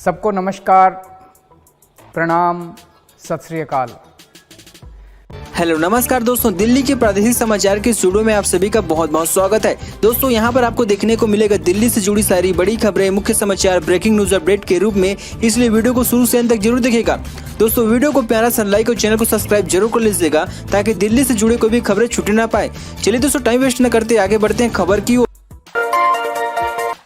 सबको नमस्कार, प्रणाम, सत श्री अकाल। हेलो नमस्कार दोस्तों, दिल्ली के प्रादेशिक समाचार के स्टूडियो में आप सभी का बहुत बहुत स्वागत है। दोस्तों यहाँ पर आपको देखने को मिलेगा दिल्ली से जुड़ी सारी बड़ी खबरें, मुख्य समाचार, ब्रेकिंग न्यूज अपडेट के रूप में, इसलिए वीडियो को शुरू से अंत तक जरूर देखिएगा। दोस्तों वीडियो को प्यारा सा लाइक और चैनल को सब्सक्राइब जरूर कर लीजिएगा ताकि दिल्ली से जुड़े कोई भी खबरें छूटे ना पाए। चलिए दोस्तों टाइम वेस्ट न करते आगे बढ़ते हैं खबर की ओर।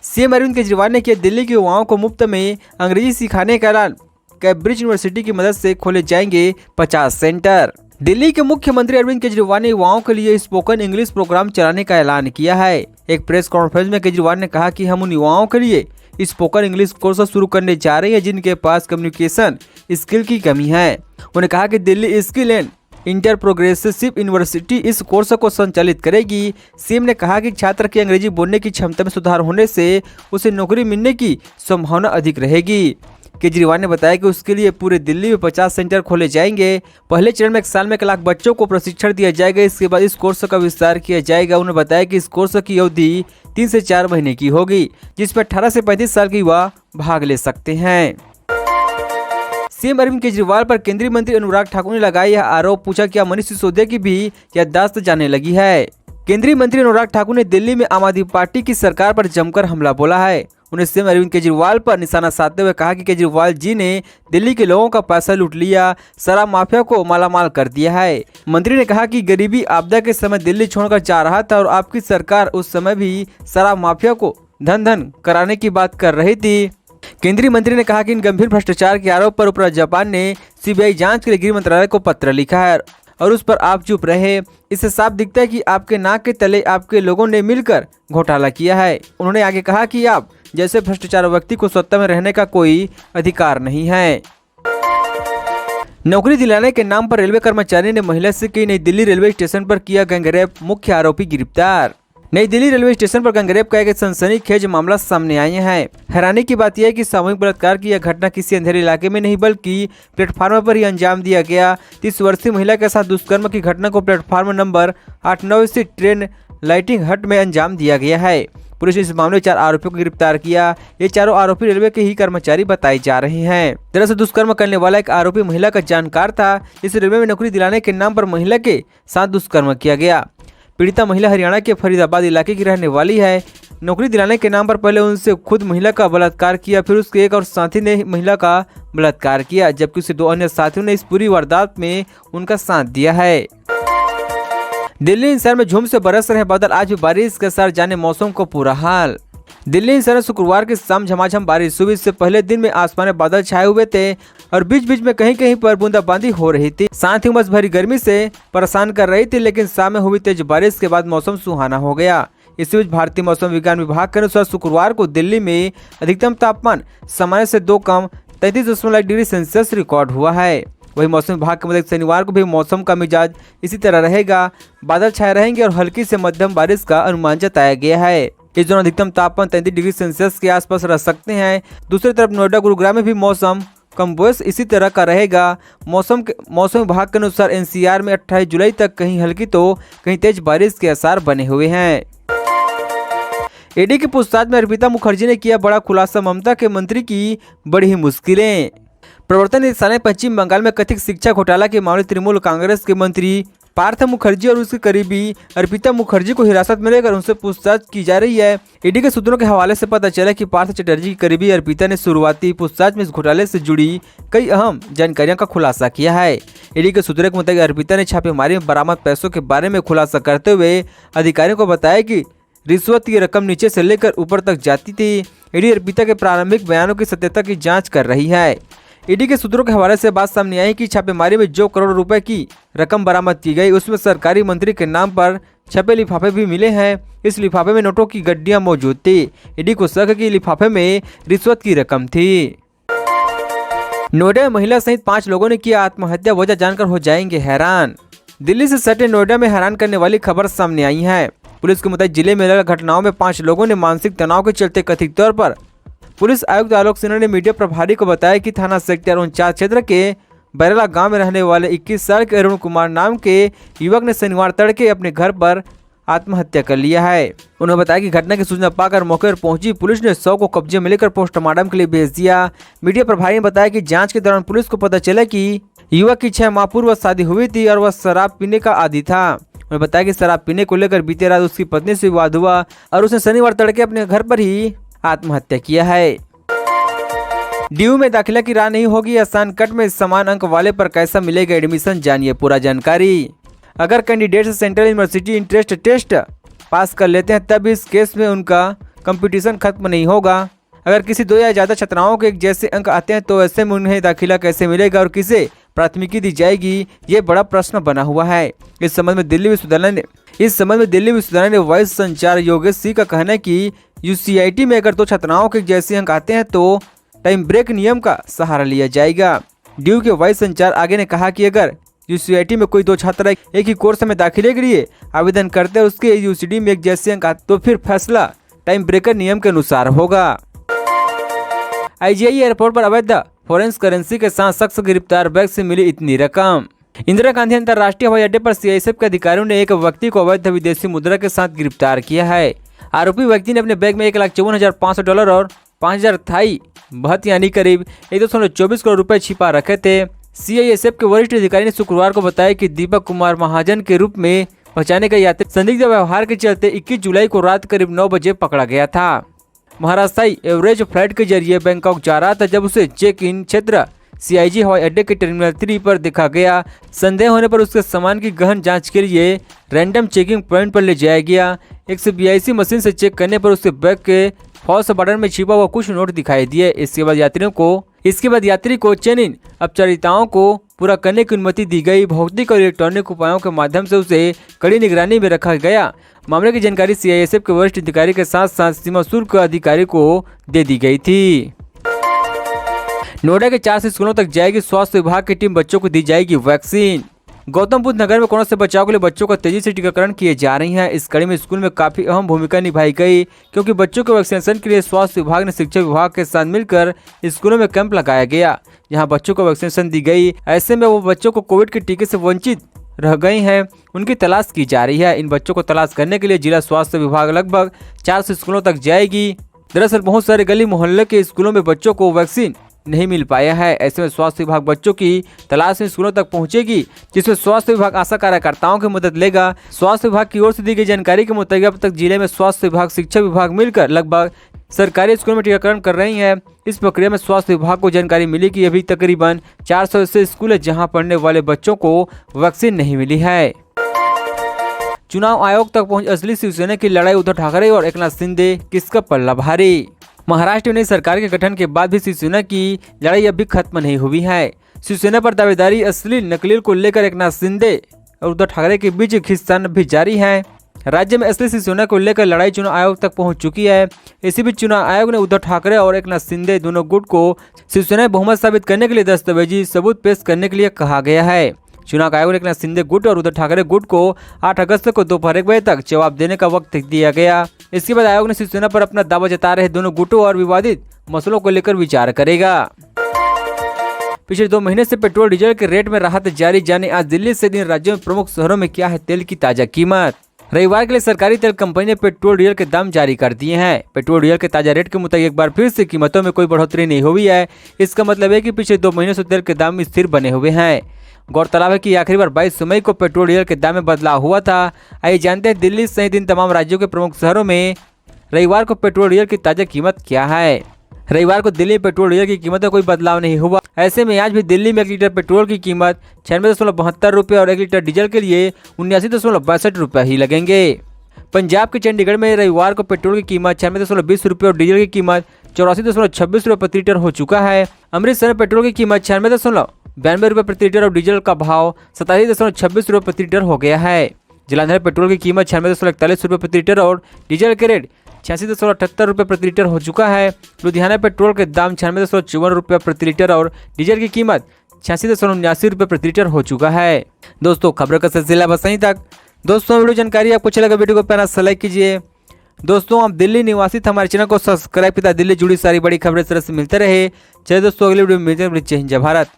सीएम अरविंद केजरीवाल ने किया दिल्ली के युवाओं को मुफ्त में अंग्रेजी सिखाने का ऐलान। कैम्ब्रिज यूनिवर्सिटी की मदद से खोले जाएंगे 50 सेंटर। दिल्ली के मुख्यमंत्री अरविंद केजरीवाल ने युवाओं के लिए स्पोकन इंग्लिश प्रोग्राम चलाने का ऐलान किया है। एक प्रेस कॉन्फ्रेंस में केजरीवाल ने कहा कि हम उन युवाओं के लिए स्पोकन इंग्लिश कोर्स शुरू करने जा रहे हैं जिनके पास कम्युनिकेशन स्किल की कमी है। उन्होंने कहा कि Delhi skill and inter progressive university इस कोर्स को संचालित करेगी। सीएम ने कहा कि छात्र की अंग्रेजी बोलने की क्षमता में सुधार होने से उसे नौकरी मिलने की संभावना अधिक रहेगी। केजरीवाल ने बताया कि उसके लिए पूरे दिल्ली में 50 सेंटर खोले जाएंगे। पहले चरण में 1 साल में 1 लाख बच्चों को प्रशिक्षण दिया जाएगा। इसके बाद इस कोर्स का विस्तार किया जाएगा। उन्होंने बताया कि इस कोर्स की अवधि 3 से 4 महीने की होगी, जिसमें 18 से 35 साल के युवा भाग ले सकते हैं। सीएम अरविंद केजरीवाल पर केंद्रीय मंत्री अनुराग ठाकुर ने लगाया यह आरोप, पूछा क्या मनीष सिसोदिया की भी याददाश्त जाने लगी है। केंद्रीय मंत्री अनुराग ठाकुर ने दिल्ली में आम आदमी पार्टी की सरकार पर जमकर हमला बोला है। उन्हें सीएम अरविंद केजरीवाल पर निशाना साधते हुए कहा कि केजरीवाल जी ने दिल्ली के लोगों का पैसा लूट लिया, शराब माफिया को मालामाल कर दिया है। मंत्री ने कहा कि गरीबी आपदा के समय दिल्ली छोड़कर जा रहा था और आपकी सरकार उस समय भी शराब माफिया को धन कराने की बात कर रही थी। केंद्रीय मंत्री ने कहा कि इन गंभीर भ्रष्टाचार के आरोप पर उपराज्यपाल ने सीबीआई जांच के लिए गृह मंत्रालय को पत्र लिखा है और उस पर आप चुप रहे। इससे साफ दिखता है कि आपके नाक के तले आपके लोगों ने मिलकर घोटाला किया है। उन्होंने आगे कहा कि आप जैसे भ्रष्टाचार व्यक्ति को सत्ता में रहने का कोई अधिकार नहीं है। नौकरी दिलाने के नाम पर रेलवे कर्मचारी ने महिला से की नई दिल्ली रेलवे स्टेशन पर किया गैंगरेप, मुख्य आरोपी गिरफ्तार। नई दिल्ली रेलवे स्टेशन पर गैंगरेप का एक सनसनीखेज मामला सामने आया है। हैरानी की बात यह है कि सामूहिक बलात्कार की यह घटना किसी अंधेरे इलाके में नहीं बल्कि प्लेटफार्म पर ही अंजाम दिया गया। 30 वर्षीय महिला के साथ दुष्कर्म की घटना को प्लेटफार्म नंबर 8-9 स्थित ट्रेन लाइटिंग हट में अंजाम दिया गया है। पुलिस ने इस मामले में 4 आरोपियों को गिरफ्तार किया। ये चारों आरोपी रेलवे के ही कर्मचारी बताए जा रहे हैं। दरअसल दुष्कर्म करने वाला एक आरोपी महिला का जानकार था, जिसे रेलवे में नौकरी दिलाने के नाम पर महिला के साथ दुष्कर्म किया गया। पीड़िता महिला हरियाणा के फरीदाबाद इलाके की रहने वाली है। नौकरी दिलाने के नाम पर पहले उनसे खुद महिला का बलात्कार किया, फिर उसके एक और साथी ने महिला का बलात्कार किया, जबकि उसके 2 अन्य साथियों ने इस पूरी वारदात में उनका साथ दिया है। दिल्ली शहर में झूम से बरस रहे बादल, आज भी बारिश के साथ जाने मौसम को पूरा हाल। दिल्ली शहर में शुक्रवार की शाम झमाझम बारिश। सुबह से पहले दिन में आसमान में बादल छाए हुए थे और बीच बीच में कहीं कहीं पर बूंदाबांदी हो रही थी। साथ ही उमस भरी गर्मी से परेशान कर रही थी, लेकिन शाम में हुई तेज बारिश के बाद मौसम सुहाना हो गया। इसी बीच भारतीय मौसम विज्ञान विभाग के अनुसार शुक्रवार को दिल्ली में अधिकतम तापमान सामान्य से 2 कम 33.1 डिग्री सेल्सियस रिकॉर्ड हुआ है। वही मौसम विभाग के मुताबिक शनिवार को भी मौसम का मिजाज इसी तरह रहेगा, बादल छाए रहेंगे और हल्की से मध्यम बारिश का अनुमान जताया गया है। इस दौरान अधिकतम तापमान 33 डिग्री सेल्सियस के आसपास रह सकते हैं। दूसरी तरफ नोएडा, गुरुग्राम में भी मौसम कमबोश इसी तरह का रहेगा। मौसम विभाग के अनुसार एनसीआर में 28 जुलाई तक कहीं हल्की तो कहीं तेज बारिश के आसार बने हुए हैं। ईडी की पूछताछ में अर्पिता मुखर्जी ने किया बड़ा खुलासा, ममता के मंत्री की बड़ी ही मुश्किलें। प्रवर्तन निदेशालय ने पश्चिम बंगाल में कथित शिक्षा घोटाला के मामले तृणमूल कांग्रेस के मंत्री पार्थ मुखर्जी और उसके करीबी अर्पिता मुखर्जी को हिरासत में लेकर उनसे पूछताछ की जा रही है। ईडी के सूत्रों के हवाले से पता चला कि पार्थ चटर्जी की करीबी अर्पिता ने शुरुआती पूछताछ में इस घोटाले से जुड़ी कई अहम जानकारियों का खुलासा किया है। ईडी के सूत्रों के मुताबिक अर्पिता ने छापेमारी में बरामद पैसों के बारे में खुलासा करते हुए अधिकारियों को बताया कि रिश्वत की रकम नीचे से लेकर ऊपर तक जाती थी। ईडी अर्पिता के प्रारंभिक बयानों की सत्यता की जाँच कर रही है। ईडी के सूत्रों के हवाले से बात सामने आई कि छापेमारी में जो करोड़ रुपए की रकम बरामद की गई उसमें सरकारी मंत्री के नाम पर छपे लिफाफे भी मिले हैं। इस लिफाफे में नोटों की गड्डियां मौजूद थी। ईडी को शक है कि लिफाफे में रिश्वत की रकम थी। नोएडा में महिला सहित 5 लोगों ने किया आत्महत्या, वजह जानकर हो जाएंगे हैरान। दिल्ली से सटे नोएडा में हैरान करने वाली खबर सामने आई है। पुलिस के मुताबिक जिले में लगी घटनाओं में 5 लोगों ने मानसिक तनाव के चलते कथित तौर पर पुलिस आयुक्त आलोक सिन्हा ने मीडिया प्रभारी को बताया कि थाना सेक्टर 49 क्षेत्र के बैरला गांव में रहने वाले 21 साल के अरुण कुमार नाम के युवक ने शनिवार तड़के अपने घर पर आत्महत्या कर लिया है। उन्होंने बताया कि घटना की सूचना पाकर मौके पर पहुंची पुलिस ने शव को कब्जे में लेकर पोस्टमार्टम के लिए भेज दिया। मीडिया प्रभारी ने बताया कि जांच के दौरान पुलिस को पता चला कि युवक की 6 माह पूर्व शादी हुई थी और वह शराब पीने का आदी था। उन्होंने बताया कि शराब पीने को लेकर बीते रात उसकी पत्नी से विवाद हुआ और उसने शनिवार तड़के अपने घर पर ही आत्महत्या किया है। डीयू में दाखिला की राह नहीं होगी आसान, कट में समान अंक वाले पर कैसा मिलेगा एडमिशन, जानिए पूरा जानकारी। अगर candidate central university entrance test pass कर लेते हैं तब इस केस में उनका कंपटीशन खत्म नहीं होगा। अगर किसी 2 या ज़्यादा छात्राओं के एक जैसे अंक आते हैं तो ऐसे में उन्हें दाखिला कैसे मिलेगा और किसे प्राथमिकी दी जाएगी, ये बड़ा प्रश्न बना हुआ है। इस संबंध में दिल्ली विश्वविद्यालय ने वाइस संचार योगेश सिंह का कहना है कि यूसीआईटी में अगर 2 छात्राओं के जैसे अंक आते हैं तो टाइम ब्रेक नियम का सहारा लिया जाएगा। डीयू के वाइस संचार आगे ने कहा कि अगर यूसीआईटी में कोई 2 छात्र एक ही कोर्स में दाखिले के लिए आवेदन करते हैं उसके यूसीडी में एक जैसे अंक आते तो फिर फैसला टाइम ब्रेकर नियम के अनुसार होगा। आईजीआई एयरपोर्ट पर अवैध फॉरेन करेंसी के साथ शख्स गिरफ्तार, बैग से मिली इतनी रकम। इंदिरा गांधी अंतर्राष्ट्रीय हवाई अड्डे पर सीआईएसएफ के अधिकारियों ने एक व्यक्ति को अवैध विदेशी मुद्रा के साथ गिरफ्तार किया है। आरोपी व्यक्ति ने अपने बैग में $1,54,500 और 5,000 थाई बहत यानी करीब 1.24 करोड़ रुपए छिपा रखे थे। सीआईएसएफ के वरिष्ठ अधिकारी ने शुक्रवार को बताया कि दीपक कुमार महाजन के रूप में पहचाने गए यात्री संदिग्ध व्यवहार के चलते 21 जुलाई को रात करीब 9 बजे पकड़ा गया था। महाराष्ट्र एवरेज फ्लाइट के जरिए बैंकॉक जा रहा था जब उसे चेक इन क्षेत्र सीआईजी हवाई अड्डे के टर्मिनल 3 पर देखा गया। संदेह होने पर उसके सामान की गहन जांच के लिए रैंडम चेकिंग पॉइंट पर ले जाया गया। 182 मशीन से चेक करने पर उसके बैग के फॉल्स बटन में छिपा हुआ कुछ नोट दिखाई दिए। इसके बाद यात्री को चेक इन औपचारिकताओं को पूरा करने की अनुमति दी गई। भौतिक और इलेक्ट्रॉनिक उपायों के माध्यम से उसे कड़ी निगरानी में रखा गया। मामले की जानकारी सीआईएसएफ के वरिष्ठ अधिकारी के साथ साथ सीमा शुल्क अधिकारी को दे दी गई थी। नोएडा के 4 स्कूलों तक जाएगी स्वास्थ्य विभाग की टीम, बच्चों को दी जाएगी वैक्सीन। गौतम बुद्ध नगर में कोरोना से बचाव के लिए बच्चों का तेजी से टीकाकरण किए जा रही हैं। इस कड़ी में स्कूल में काफी अहम भूमिका निभाई गई क्योंकि बच्चों के वैक्सीनेशन के लिए स्वास्थ्य विभाग ने शिक्षा विभाग के साथ मिलकर स्कूलों में कैंप लगाया गया जहां बच्चों को वैक्सीनेशन दी गई। ऐसे में वो बच्चों को कोविड के टीके से वंचित रह गए हैं, उनकी तलाश की जा रही है। इन बच्चों को तलाश करने के लिए जिला स्वास्थ्य विभाग लगभग 400 स्कूलों तक जाएगी। दरअसल बहुत सारे गली मोहल्ले के स्कूलों में बच्चों को वैक्सीन नहीं मिल पाया है। ऐसे में स्वास्थ्य विभाग बच्चों की तलाश में स्कूलों तक पहुंचेगी जिसमें स्वास्थ्य विभाग आशा कार्यकर्ताओं की मदद लेगा। स्वास्थ्य विभाग की ओर से दी गई जानकारी के मुताबिक अब तक जिले में स्वास्थ्य विभाग शिक्षा विभाग मिलकर लगभग सरकारी स्कूलों में टीकाकरण कर रही है। इस प्रक्रिया में स्वास्थ्य विभाग को जानकारी मिली कि अभी तकरीबन 400 ऐसे स्कूल है जहां पढ़ने वाले बच्चों को वैक्सीन नहीं मिली है। चुनाव आयोग तक पहुंच असली शिवसेना की लड़ाई, उद्धव ठाकरे और एकनाथ शिंदे, किसका पल्ला भारी। महाराष्ट्र में नई सरकार के गठन के बाद भी शिवसेना की लड़ाई अभी खत्म नहीं हुई है। शिवसेना पर दावेदारी असली नकली को लेकर एकनाथ शिंदे और उद्धव ठाकरे के बीच खींचतान भी जारी है। राज्य में असली शिवसेना को लेकर लड़ाई चुनाव आयोग तक पहुंच चुकी है। इसी बीच चुनाव आयोग ने उद्धव ठाकरे और एकनाथ शिंदे दोनों गुट को शिवसेना बहुमत साबित करने के लिए दस्तावेजी सबूत पेश करने के लिए कहा गया है। चुनाव आयोग ने एकनाथ शिंदे गुट और उद्धव ठाकरे गुट को 8 अगस्त को दोपहर 1 बजे तक जवाब देने का वक्त दिया गया। इसके बाद आयोग ने शिवसेना पर अपना दावा जता रहे दोनों गुटों और विवादित मसलों को लेकर विचार करेगा। पिछले 2 महीने से पेट्रोल डीजल के रेट में राहत जारी, जाने आज दिल्ली से इन राज्यों में प्रमुख शहरों में क्या है तेल की ताजा कीमत। रविवार के लिए सरकारी तेल कंपनी ने पेट्रोल डीजल के दाम जारी कर दिए हैं। पेट्रोल डीजल के ताजा रेट के मुताबिक एक बार फिर से कीमतों में कोई बढ़ोतरी नहीं हुई है। इसका मतलब है कि पिछले 2 महीनों से तेल के दाम स्थिर बने हुए हैं। गौरतलब है कि आखिरी बार 22 मई को पेट्रोल डीजल के दाम में बदलाव हुआ था। आइए जानते हैं दिल्ली सहित इन तमाम राज्यों के प्रमुख शहरों में रविवार को पेट्रोल डीजल की ताजा कीमत क्या है। रविवार को दिल्ली में पेट्रोल डीजल की कीमत में कोई बदलाव नहीं हुआ। ऐसे में आज भी दिल्ली में 1 लीटर पेट्रोल की कीमत 96.72 रुपये और 1 लीटर डीजल के लिए 79.62 रुपये ही लगेंगे। पंजाब के चंडीगढ़ में रविवार को पेट्रोल की कीमत 96.20 रुपये और डीजल की कीमत 84.26 रुपये प्रति लीटर हो चुका है। अमृतसर में पेट्रोल की कीमत 96.92 रुपये प्रति लीटर और डीजल का भाव 87.26 रुपये प्रति लीटर हो गया है। जलंधर में पेट्रोल की कीमत 96.41 रुपये प्रति लीटर और डीजल के रेट 86.78 रुपये प्रति लीटर हो चुका है। लुधियाना पेट्रोल के दाम 96.54 रुपये प्रति लीटर और डीजल की कीमत 86.79 रुपये प्रति लीटर हो चुका है। दोस्तों खबरों का सिलसिला बस यहीं तक। दोस्तों वीडियो जानकारी आपको अच्छा लगा, वीडियो को प्यारा सा लाइक कीजिए। दोस्तों आप दिल्ली निवासी थे, हमारे चैनल को सब्सक्राइब कीजिए। दिल्ली जुड़ी सारी बड़ी खबरें इस तरह से मिलते रहे। चलिए दोस्तों अगली वीडियो में मिलते हैं। जय हिंद, जय भारत।